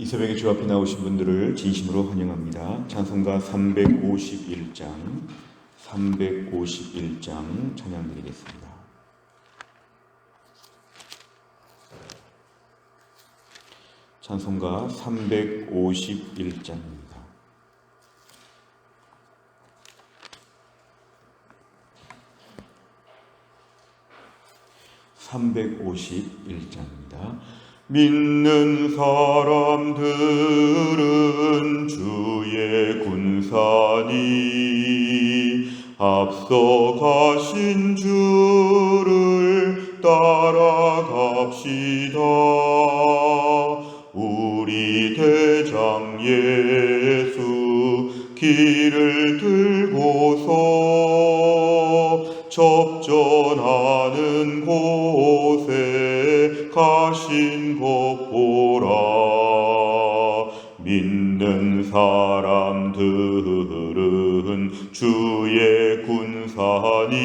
이 새벽에 주 앞에 나오신 분들을 진심으로 환영합니다. 찬송가 351장 찬양 드리겠습니다. 찬송가 351장입니다. 믿는 사람들은 주의 군사니 앞서가신 주를 따라갑시다. 우리 대장 예수 길을 들고서 접전하는 곳에 가신 것 보라. 믿는 사람들은 주의 군사니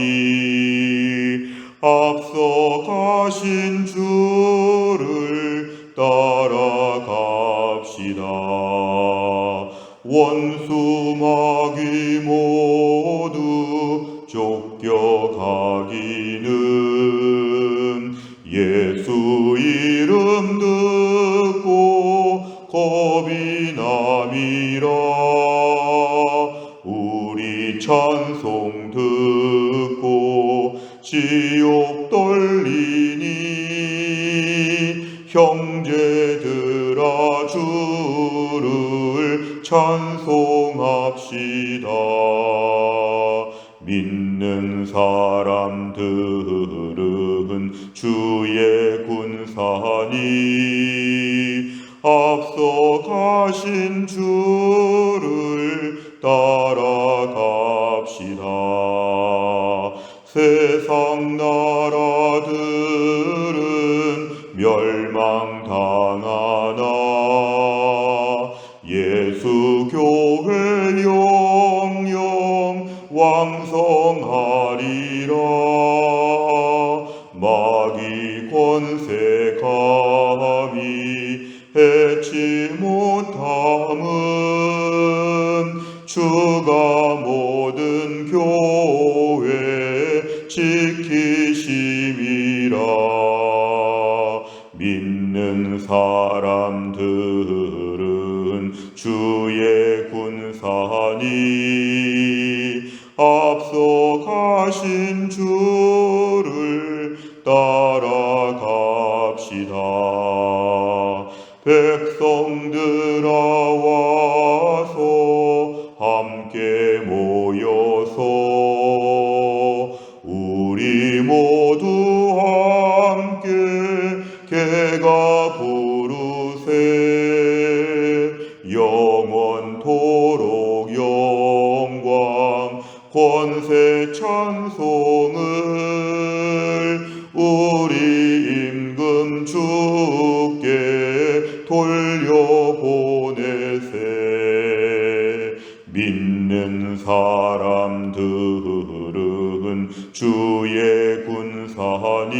앞서 가신 주를 따라갑시다. 원수 마귀 모두 쫓겨가기는 예수 이름 듣고 겁이 남이라. 우리 찬송 듣고 지옥 떨리니 형제들아 주를 찬송합시다. 믿는 사람들은 주의 군사니 앞서 가신 주를 따라갑시다. 세상 나라들은 멸망당하나 예수 교회 영영 왕성하리라. 마귀 권세 감히 해치 못함은 주가 모든 교회 지키심이라. 믿는 사람들은 주의 군사니 앞서 가신 주를 따라갑시다. 백성들아 와서 함께 모여서 우리 모두 함께 개가 부르세. 영원토록 영광 권세 찬송을 우리 임금 주께 돌려보내세. 믿는 사람들은 주의 군사니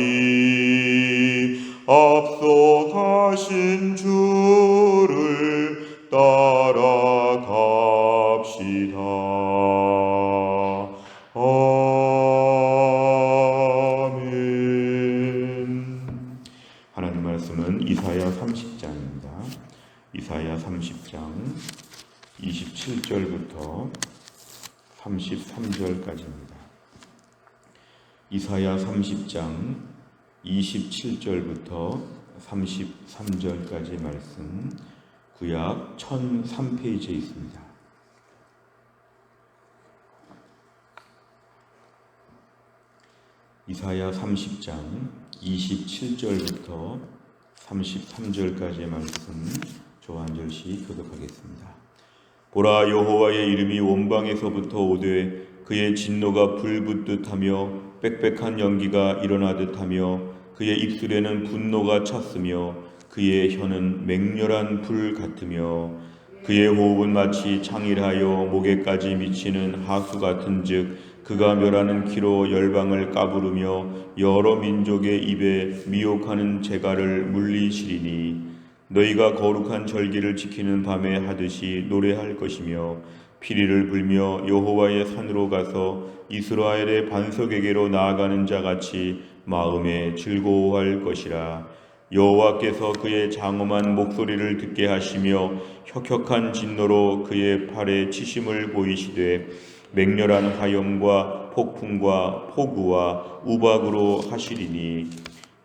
앞서 가신 주를 따라갑시다. 아멘. 하나님 말씀은 이사야 30장입니다. 이사야 30장 27절부터 33절까지입니다. 이사야 30장 27절부터 33절까지 말씀 구약 1003페이지에 있습니다. 이사야 30장 27절부터 33절까지의 말씀 저 한 절씩 교독하겠습니다. 보라, 여호와의 이름이 원방에서부터 오되 그의 진노가 불붙듯하며 빽빽한 연기가 일어나듯하며 그의 입술에는 분노가 찼으며 그의 혀는 맹렬한 불 같으며 그의 호흡은 마치 창일하여 목에까지 미치는 하수 같은즉 그가 멸하는 키로 열방을 까부르며 여러 민족의 입에 미혹하는 재갈을 물리치리니 너희가 거룩한 절기를 지키는 밤에 하듯이 노래할 것이며 피리를 불며 여호와의 산으로 가서 이스라엘의 반석에게로 나아가는 자같이 마음에 즐거워할 것이라. 여호와께서 그의 장엄한 목소리를 듣게 하시며 혁혁한 진노로 그의 팔에 치심을 보이시되 맹렬한 화염과 폭풍과 폭우와 우박으로 하시리니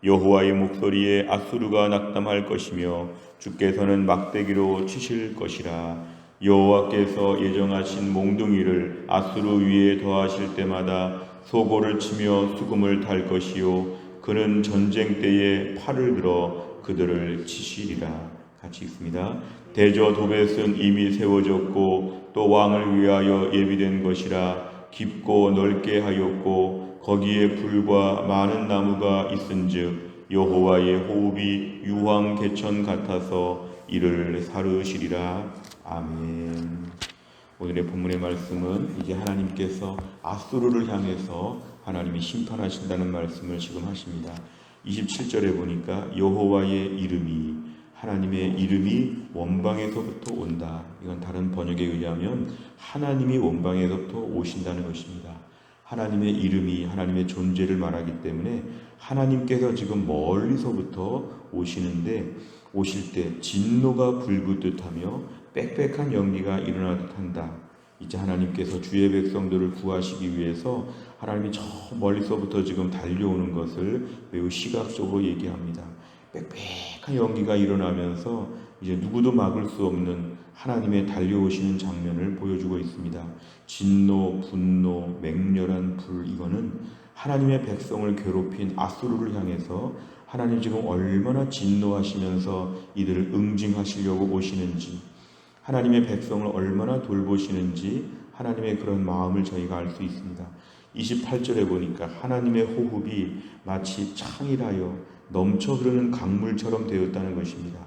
여호와의 목소리에 앗수르가 낙담할 것이며 주께서는 막대기로 치실 것이라. 여호와께서 예정하신 몽둥이를 앗수르 위에 더하실 때마다 소고를 치며 수금을 탈 것이요 그는 전쟁 때에 팔을 들어 그들을 치시리라. 같이 읽습니다. 대저 도벳은 이미 세워졌고 또 왕을 위하여 예비된 것이라. 깊고 넓게 하였고 거기에 불과 많은 나무가 있은즉 여호와의 호흡이 유황 개천 같아서 이를 사르시리라. 아멘. 오늘의 본문의 말씀은 이제 하나님께서 앗수르를 향해서 하나님이 심판하신다는 말씀을 지금 하십니다. 27절에 보니까 여호와의 이름이, 하나님의 이름이 원방에서부터 온다. 이건 다른 번역에 의하면 하나님이 원방에서부터 오신다는 것입니다. 하나님의 이름이 하나님의 존재를 말하기 때문에 하나님께서 지금 멀리서부터 오시는데, 오실 때 진노가 불붙듯 하며 빽빽한 연기가 일어나듯 한다. 이제 하나님께서 주의 백성들을 구하시기 위해서 하나님이 저 멀리서부터 지금 달려오는 것을 매우 시각적으로 얘기합니다. 빽빽한 연기가 일어나면서 이제 누구도 막을 수 없는 하나님의 달려오시는 장면을 보여주고 있습니다. 진노, 분노, 맹렬한 불, 이거는 하나님의 백성을 괴롭힌 앗수르를 향해서 하나님 지금 얼마나 진노하시면서 이들을 응징하시려고 오시는지, 하나님의 백성을 얼마나 돌보시는지 하나님의 그런 마음을 저희가 알 수 있습니다. 28절에 보니까 하나님의 호흡이 마치 창이라여 넘쳐 흐르는 강물처럼 되었다는 것입니다.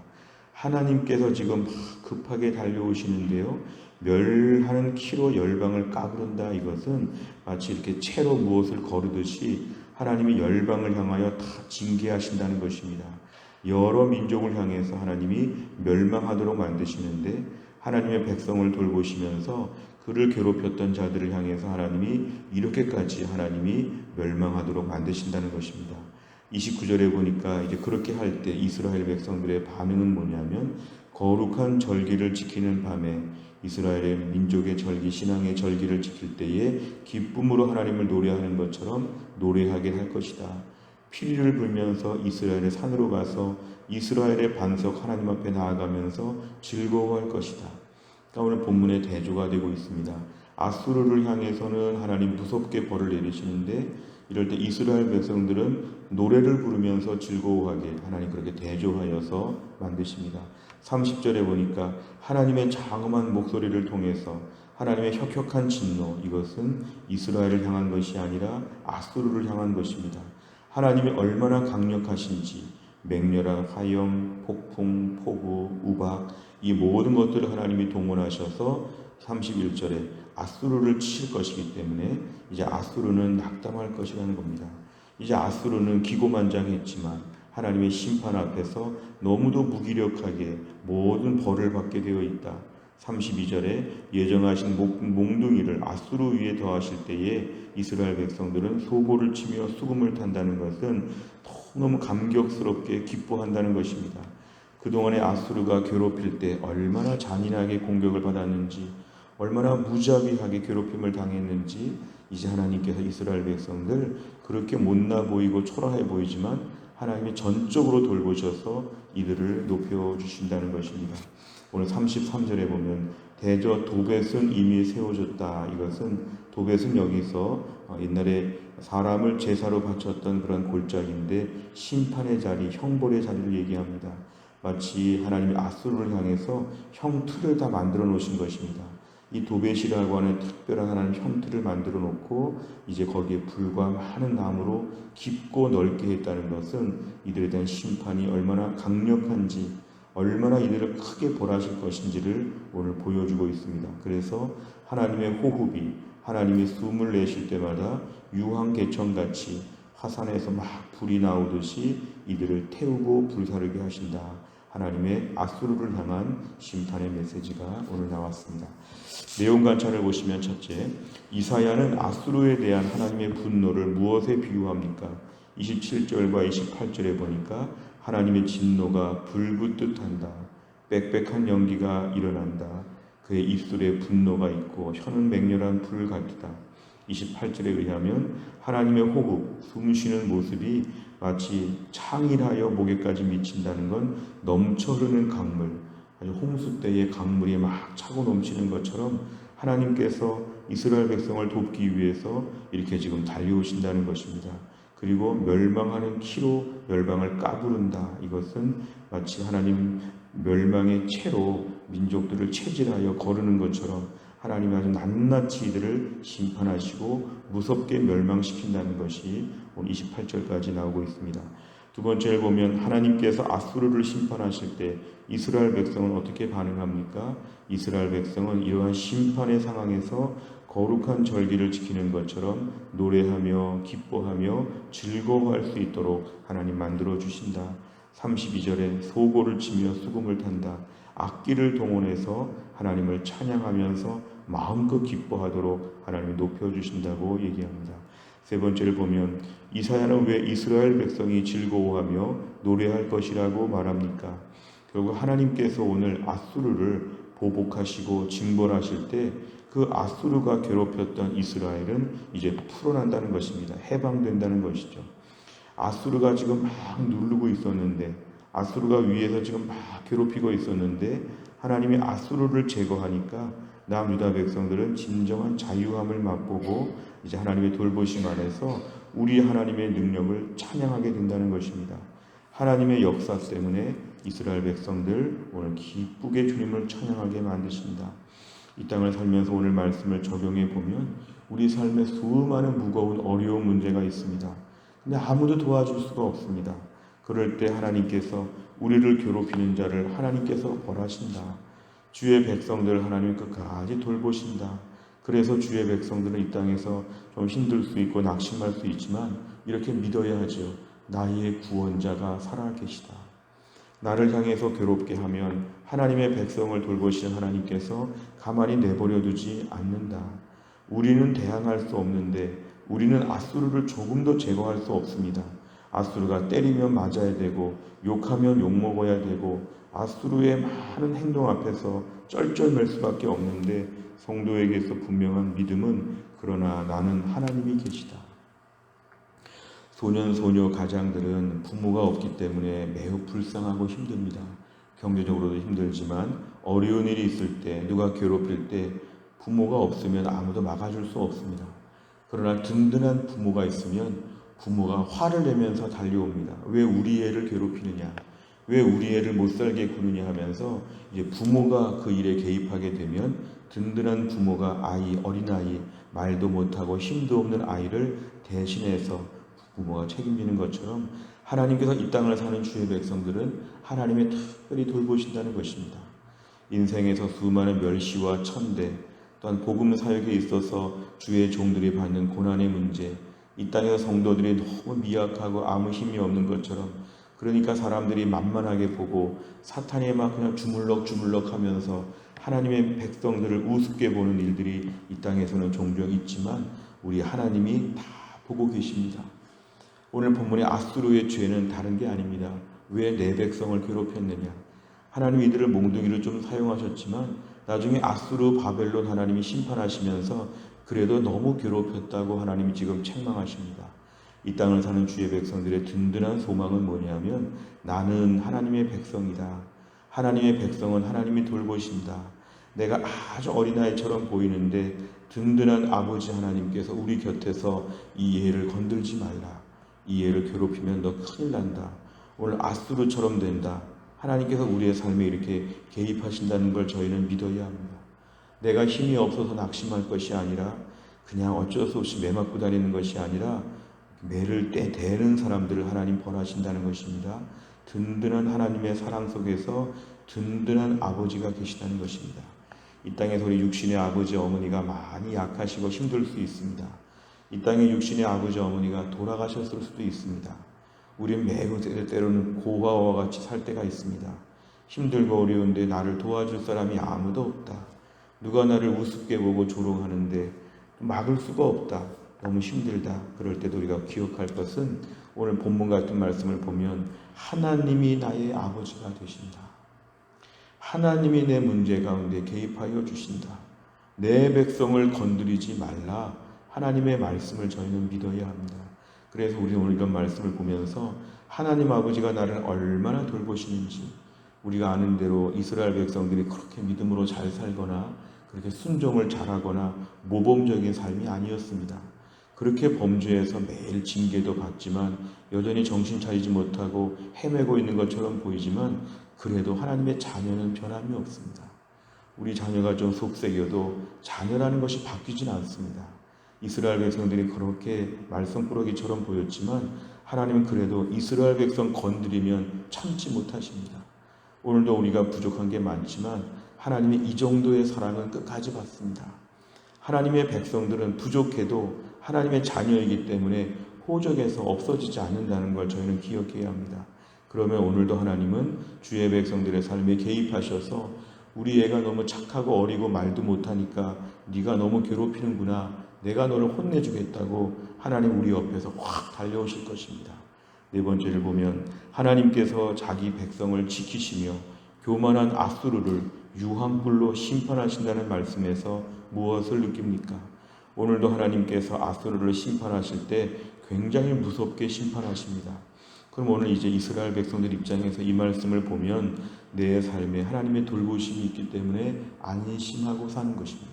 하나님께서 지금 급하게 달려오시는데요, 멸하는 키로 열방을 까부른다. 이것은 마치 이렇게 채로 무엇을 거르듯이 하나님이 열방을 향하여 다 징계하신다는 것입니다. 여러 민족을 향해서 하나님이 멸망하도록 만드시는데 하나님의 백성을 돌보시면서 그를 괴롭혔던 자들을 향해서 하나님이 이렇게까지 하나님이 멸망하도록 만드신다는 것입니다. 29절에 보니까 이제 그렇게 할 때 이스라엘 백성들의 반응은 뭐냐면, 거룩한 절기를 지키는 밤에, 이스라엘의 민족의 절기, 신앙의 절기를 지킬 때에 기쁨으로 하나님을 노래하는 것처럼 노래하게 할 것이다. 피리를 불면서 이스라엘의 산으로 가서 이스라엘의 반석 하나님 앞에 나아가면서 즐거워할 것이다. 그러니까 오늘 본문의 대조가 되고 있습니다. 앗수르를 향해서는 하나님 무섭게 벌을 내리시는데, 이럴 때 이스라엘 백성들은 노래를 부르면서 즐거워하게 하나님 그렇게 대조하여서 만드십니다. 30절에 보니까 하나님의 장엄한 목소리를 통해서 하나님의 혁혁한 진노, 이것은 이스라엘을 향한 것이 아니라 앗수르를 향한 것입니다. 하나님이 얼마나 강력하신지, 맹렬한 화염, 폭풍, 폭우, 우박, 이 모든 것들을 하나님이 동원하셔서 31절에 앗수르를 치실 것이기 때문에 이제 앗수르는 낙담할 것이라는 겁니다. 이제 앗수르는 기고만장했지만 하나님의 심판 앞에서 너무도 무기력하게 모든 벌을 받게 되어 있다. 32절에 예정하신 몽둥이를 앗수르 위에 더하실 때에 이스라엘 백성들은 소고를 치며 수금을 탄다는 것은 너무 감격스럽게 기뻐한다는 것입니다. 그동안에 앗수르가 괴롭힐 때 얼마나 잔인하게 공격을 받았는지, 얼마나 무자비하게 괴롭힘을 당했는지 이제 하나님께서 이스라엘 백성들 그렇게 못나 보이고 초라해 보이지만 하나님이 전적으로 돌보셔서 이들을 높여주신다는 것입니다. 오늘 33절에 보면 대저 도벳은 이미 세워졌다. 이것은 도벳은 여기서 옛날에 사람을 제사로 바쳤던 그런 골짜기인데 심판의 자리, 형벌의 자리를 얘기합니다. 마치 하나님이 앗수르를 향해서 형틀을 다 만들어 놓으신 것입니다. 이 도벳이라고 하는 특별한 하나님 형틀을 만들어 놓고 이제 거기에 불과 많은 나무로 깊고 넓게 했다는 것은 이들에 대한 심판이 얼마나 강력한지, 얼마나 이들을 크게 벌하실 것인지를 오늘 보여주고 있습니다. 그래서 하나님의 호흡이, 하나님이 숨을 내쉴 때마다 유황개천같이 화산에서 막 불이 나오듯이 이들을 태우고 불사르게 하신다. 하나님의 아수르를 향한 심판의 메시지가 오늘 나왔습니다. 내용 관찰을 보시면 첫째, 이사야는 아수르에 대한 하나님의 분노를 무엇에 비유합니까? 27절과 28절에 보니까 하나님의 진노가 불붙듯 한다. 빽빽한 연기가 일어난다. 그의 입술에 분노가 있고 혀는 맹렬한 불 같다. 28절에 의하면 하나님의 호흡, 숨쉬는 모습이 마치 창일하여 목에까지 미친다는 건 넘쳐 흐르는 강물, 아주 홍수 때의 강물이 막 차고 넘치는 것처럼 하나님께서 이스라엘 백성을 돕기 위해서 이렇게 지금 달려오신다는 것입니다. 그리고 멸망하는 키로 열방을 까부른다. 이것은 마치 하나님 멸망의 채로 민족들을 체질하여 거르는 것처럼 하나님이 아주 낱낱이 이들을 심판하시고 무섭게 멸망시킨다는 것이 오늘 28절까지 나오고 있습니다. 두 번째를 보면 하나님께서 아수르를 심판하실 때 이스라엘 백성은 어떻게 반응합니까? 이스라엘 백성은 이러한 심판의 상황에서 거룩한 절기를 지키는 것처럼 노래하며 기뻐하며 즐거워할 수 있도록 하나님 만들어 주신다. 32절에 소고를 치며 수금을 탄다. 악기를 동원해서 하나님을 찬양하면서 마음껏 기뻐하도록 하나님이 높여주신다고 얘기합니다. 세 번째를 보면 이사야는 왜 이스라엘 백성이 즐거워하며 노래할 것이라고 말합니까? 결국 하나님께서 오늘 아수르를 보복하시고 징벌하실 때 그 아수르가 괴롭혔던 이스라엘은 이제 풀어난다는 것입니다. 해방된다는 것이죠. 아수르가 지금 막 누르고 있었는데, 아수르가 위에서 지금 막 괴롭히고 있었는데 하나님이 아수르를 제거하니까 남유다 백성들은 진정한 자유함을 맛보고 이제 하나님의 돌보심 안에서 우리 하나님의 능력을 찬양하게 된다는 것입니다. 하나님의 역사 때문에 이스라엘 백성들 오늘 기쁘게 주님을 찬양하게 만드신다. 이 땅을 살면서 오늘 말씀을 적용해 보면 우리 삶에 수많은 무거운 어려운 문제가 있습니다. 근데 아무도 도와줄 수가 없습니다. 그럴 때 하나님께서 우리를 괴롭히는 자를 하나님께서 벌하신다. 주의 백성들 하나님 끝까지 돌보신다. 그래서 주의 백성들은 이 땅에서 좀 힘들 수 있고 낙심할 수 있지만 이렇게 믿어야 하죠. 나의 구원자가 살아계시다. 나를 향해서 괴롭게 하면 하나님의 백성을 돌보시는 하나님께서 가만히 내버려 두지 않는다. 우리는 대항할 수 없는데 우리는 아수르를 조금 더 제거할 수 없습니다. 아수르가 때리면 맞아야 되고 욕하면 욕먹어야 되고 아수르의 많은 행동 앞에서 쩔쩔맬 수밖에 없는데 성도에게서 분명한 믿음은 그러나 나는 하나님이 계시다. 소년 소녀 가장들은 부모가 없기 때문에 매우 불쌍하고 힘듭니다. 경제적으로도 힘들지만 어려운 일이 있을 때 누가 괴롭힐 때 부모가 없으면 아무도 막아줄 수 없습니다. 그러나 든든한 부모가 있으면 부모가 화를 내면서 달려옵니다. 왜 우리 애를 괴롭히느냐, 왜 우리 애를 못살게 구느냐 하면서 이제 부모가 그 일에 개입하게 되면 든든한 부모가 어린아이, 말도 못하고 힘도 없는 아이를 대신해서 부모가 책임지는 것처럼 하나님께서 이 땅을 사는 주의 백성들은 하나님의 특별히 돌보신다는 것입니다. 인생에서 수많은 멸시와 천대, 또한 복음 사역에 있어서 주의 종들이 받는 고난의 문제, 이 땅에서 성도들이 너무 미약하고 아무 힘이 없는 것처럼, 그러니까 사람들이 만만하게 보고 사탄이 막 그냥 주물럭주물럭 하면서 하나님의 백성들을 우습게 보는 일들이 이 땅에서는 종종 있지만 우리 하나님이 다 보고 계십니다. 오늘 본문의 아수르의 죄는 다른 게 아닙니다. 왜 내 백성을 괴롭혔느냐. 하나님 이들을 몽둥이로 좀 사용하셨지만 나중에 아수르 바벨론 하나님이 심판하시면서 그래도 너무 괴롭혔다고 하나님이 지금 책망하십니다. 이 땅을 사는 주의 백성들의 든든한 소망은 뭐냐면 나는 하나님의 백성이다. 하나님의 백성은 하나님이 돌보신다. 내가 아주 어린아이처럼 보이는데 든든한 아버지 하나님께서 우리 곁에서 이 애를 건들지 말라. 이 애를 괴롭히면 너 큰일 난다. 오늘 아수르처럼 된다. 하나님께서 우리의 삶에 이렇게 개입하신다는 걸 저희는 믿어야 합니다. 내가 힘이 없어서 낙심할 것이 아니라 그냥 어쩔 수 없이 매 맞고 다니는 것이 아니라 매를 대는 사람들을 하나님 벌하신다는 것입니다. 든든한 하나님의 사랑 속에서 든든한 아버지가 계시다는 것입니다. 이 땅에서 우리 육신의 아버지 어머니가 많이 약하시고 힘들 수 있습니다. 이 땅의 육신의 아버지 어머니가 돌아가셨을 수도 있습니다. 우리는 매우 때로는 고아와 같이 살 때가 있습니다. 힘들고 어려운데 나를 도와줄 사람이 아무도 없다. 누가 나를 우습게 보고 조롱하는데 막을 수가 없다. 너무 힘들다. 그럴 때도 우리가 기억할 것은 오늘 본문 같은 말씀을 보면 하나님이 나의 아버지가 되신다. 하나님이 내 문제 가운데 개입하여 주신다. 내 백성을 건드리지 말라. 하나님의 말씀을 저희는 믿어야 합니다. 그래서 우리는 오늘 이런 말씀을 보면서 하나님 아버지가 나를 얼마나 돌보시는지, 우리가 아는 대로 이스라엘 백성들이 그렇게 믿음으로 잘 살거나 그렇게 순종을 잘하거나 모범적인 삶이 아니었습니다. 그렇게 범죄해서 매일 징계도 받지만 여전히 정신 차리지 못하고 헤매고 있는 것처럼 보이지만 그래도 하나님의 자녀는 변함이 없습니다. 우리 자녀가 좀 속색여도 자녀라는 것이 바뀌진 않습니다. 이스라엘 백성들이 그렇게 말썽꾸러기처럼 보였지만 하나님은 그래도 이스라엘 백성 건드리면 참지 못하십니다. 오늘도 우리가 부족한 게 많지만 하나님이 이 정도의 사랑은 끝까지 받습니다. 하나님의 백성들은 부족해도 하나님의 자녀이기 때문에 호적에서 없어지지 않는다는 걸 저희는 기억해야 합니다. 그러면 오늘도 하나님은 주의 백성들의 삶에 개입하셔서 우리 애가 너무 착하고 어리고 말도 못하니까 네가 너무 괴롭히는구나. 내가 너를 혼내주겠다고 하나님 우리 옆에서 확 달려오실 것입니다. 네 번째를 보면 하나님께서 자기 백성을 지키시며 교만한 앗수르를 유황불로 심판하신다는 말씀에서 무엇을 느낍니까? 오늘도 하나님께서 앗수르를 심판하실 때 굉장히 무섭게 심판하십니다. 그럼 오늘 이제 이스라엘 백성들 입장에서 이 말씀을 보면 내 삶에 하나님의 돌보심이 있기 때문에 안심하고 사는 것입니다.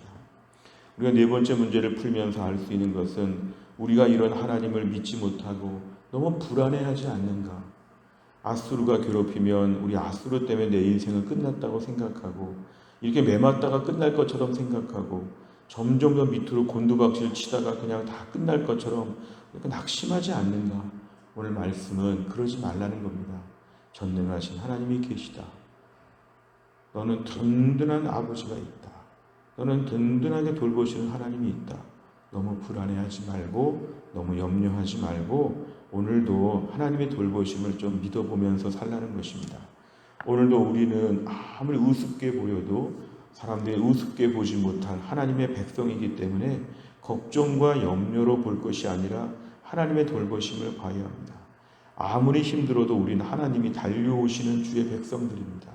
우리가 네 번째 문제를 풀면서 알 수 있는 것은 우리가 이런 하나님을 믿지 못하고 너무 불안해하지 않는가. 앗수르가 괴롭히면 우리 앗수르 때문에 내 인생은 끝났다고 생각하고 이렇게 매맞다가 끝날 것처럼 생각하고 점점 더 밑으로 곤두박질 치다가 그냥 다 끝날 것처럼 낙심하지 않는가. 오늘 말씀은 그러지 말라는 겁니다. 전능하신 하나님이 계시다. 너는 든든한 아버지가 있다. 너는 든든하게 돌보시는 하나님이 있다. 너무 불안해하지 말고 너무 염려하지 말고 오늘도 하나님의 돌보심을 좀 믿어보면서 살라는 것입니다. 오늘도 우리는 아무리 우습게 보여도 사람들이 우습게 보지 못할 하나님의 백성이기 때문에 걱정과 염려로 볼 것이 아니라 하나님의 돌보심을 봐야 합니다. 아무리 힘들어도 우리는 하나님이 달려오시는 주의 백성들입니다.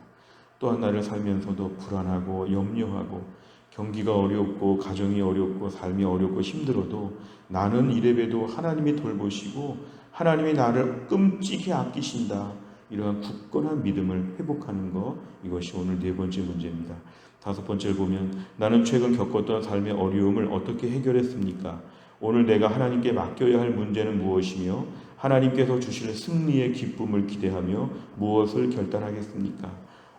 또한 나를 살면서도 불안하고 염려하고 경기가 어렵고 가정이 어렵고 삶이 어렵고 힘들어도 나는 이래봬도 하나님이 돌보시고 하나님이 나를 끔찍히 아끼신다. 이러한 굳건한 믿음을 회복하는 것, 이것이 오늘 네 번째 문제입니다. 다섯 번째를 보면 나는 최근 겪었던 삶의 어려움을 어떻게 해결했습니까? 오늘 내가 하나님께 맡겨야 할 문제는 무엇이며 하나님께서 주실 승리의 기쁨을 기대하며 무엇을 결단하겠습니까?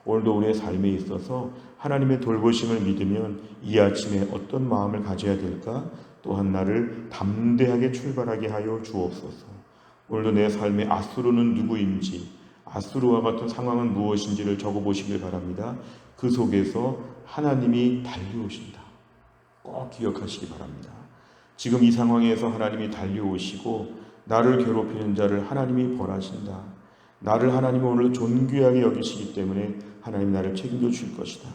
오늘도 우리의 삶에 있어서 하나님의 돌보심을 믿으면 이 아침에 어떤 마음을 가져야 될까? 또한 나를 담대하게 출발하게 하여 주옵소서. 오늘도 내 삶의 앗수르는 누구인지, 앗수르와 같은 상황은 무엇인지를 적어보시길 바랍니다. 그 속에서 하나님이 달려오신다. 꼭 기억하시기 바랍니다. 지금 이 상황에서 하나님이 달려오시고 나를 괴롭히는 자를 하나님이 벌하신다. 나를 하나님이 오늘 존귀하게 여기시기 때문에 하나님 나를 책임져 줄 것이다.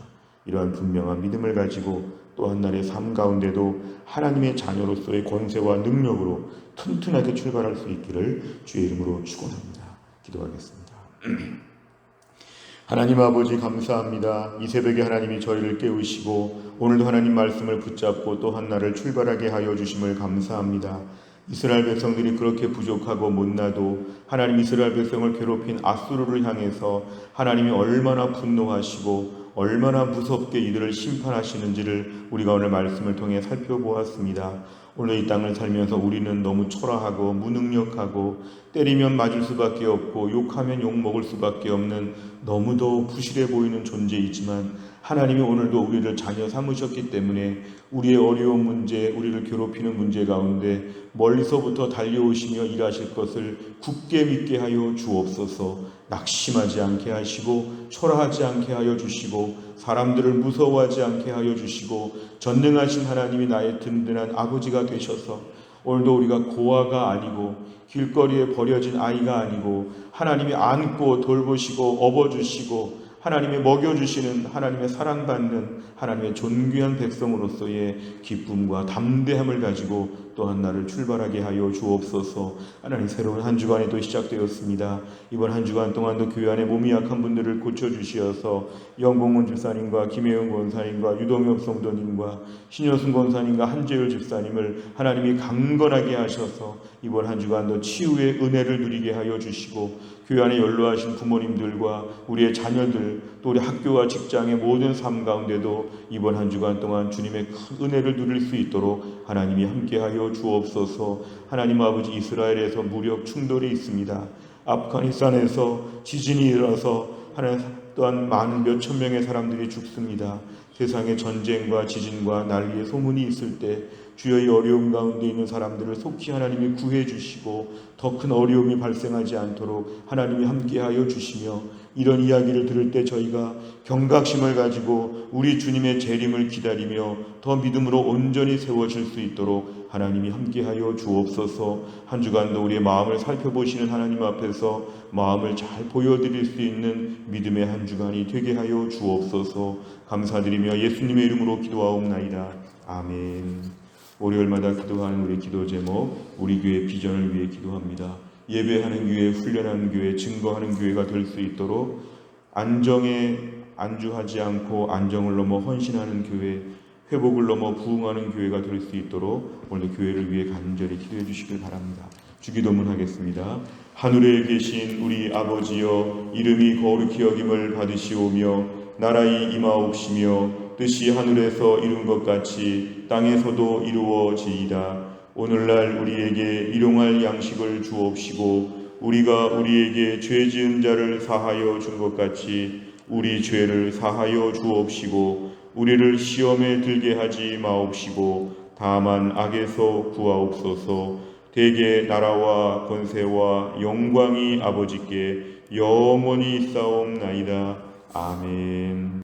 이러한 분명한 믿음을 가지고 또한 날의 삶 가운데도 하나님의 자녀로서의 권세와 능력으로 튼튼하게 출발할 수 있기를 주의 이름으로 축원합니다. 기도하겠습니다. 하나님 아버지 감사합니다. 이 새벽에 하나님이 저희를 깨우시고 오늘도 하나님 말씀을 붙잡고 또한 날을 출발하게 하여 주심을 감사합니다. 이스라엘 백성들이 그렇게 부족하고 못나도 하나님 이스라엘 백성을 괴롭힌 앗수르를 향해서 하나님이 얼마나 분노하시고 얼마나 무섭게 이들을 심판하시는지를 우리가 오늘 말씀을 통해 살펴보았습니다. 오늘 이 땅을 살면서 우리는 너무 초라하고 무능력하고 때리면 맞을 수밖에 없고 욕하면 욕먹을 수밖에 없는 너무도 부실해 보이는 존재이지만 하나님이 오늘도 우리를 자녀 삼으셨기 때문에 우리의 어려운 문제, 우리를 괴롭히는 문제 가운데 멀리서부터 달려오시며 일하실 것을 굳게 믿게 하여 주옵소서. 낙심하지 않게 하시고 초라하지 않게 하여 주시고 사람들을 무서워하지 않게 하여 주시고 전능하신 하나님이 나의 든든한 아버지가 되셔서 오늘도 우리가 고아가 아니고 길거리에 버려진 아이가 아니고 하나님이 안고 돌보시고 업어주시고 하나님의 먹여주시는, 하나님의 사랑받는, 하나님의 존귀한 백성으로서의 기쁨과 담대함을 가지고 또한 나를 출발하게 하여 주옵소서. 하나님, 새로운 한 주간이 또 시작되었습니다. 이번 한 주간 동안도 교회 안에 몸이 약한 분들을 고쳐주시어서 영봉훈 집사님과 김혜영 권사님과 유동엽 성도님과 신효순 권사님과 한재율 집사님을 하나님이 강건하게 하셔서 이번 한 주간도 치유의 은혜를 누리게 하여 주시고, 교회 안에 연로하신 부모님들과 우리의 자녀들, 또 우리 학교와 직장의 모든 삶 가운데도 이번 한 주간 동안 주님의 큰 은혜를 누릴 수 있도록 하나님이 함께하여 주옵소서. 하나님 아버지, 이스라엘에서 무력 충돌이 있습니다. 아프가니스탄에서 지진이 일어나서 하나님 또한 많은 몇천 명의 사람들이 죽습니다. 세상에 전쟁과 지진과 난리의 소문이 있을 때 주여, 이 어려움 가운데 있는 사람들을 속히 하나님이 구해 주시고 더 큰 어려움이 발생하지 않도록 하나님이 함께하여 주시며, 이런 이야기를 들을 때 저희가 경각심을 가지고 우리 주님의 재림을 기다리며 더 믿음으로 온전히 세워질 수 있도록 하나님이 함께하여 주옵소서. 한 주간도 우리의 마음을 살펴보시는 하나님 앞에서 마음을 잘 보여드릴 수 있는 믿음의 한 주간이 되게 하여 주옵소서. 감사드리며 예수님의 이름으로 기도하옵나이다. 아멘. 월요일마다 기도하는 우리 기도 제목, 우리 교회 비전을 위해 기도합니다. 예배하는 교회, 훈련하는 교회, 증거하는 교회가 될 수 있도록 안정에 안주하지 않고 안정을 넘어 헌신하는 교회, 회복을 넘어 부흥하는 교회가 될 수 있도록 오늘도 교회를 위해 간절히 기도해 주시길 바랍니다. 주기도문 하겠습니다. 하늘에 계신 우리 아버지여, 이름이 거룩히 여김을 받으시오며 나라의 임하옵시며 뜻이 하늘에서 이룬 것 같이 땅에서도 이루어지이다. 오늘날 우리에게 일용할 양식을 주옵시고 우리가 우리에게 죄 지은 자를 사하여 준 것 같이 우리 죄를 사하여 주옵시고 우리를 시험에 들게 하지 마옵시고 다만 악에서 구하옵소서. 대개 나라와 권세와 영광이 아버지께 영원히 있사옵나이다. 아멘.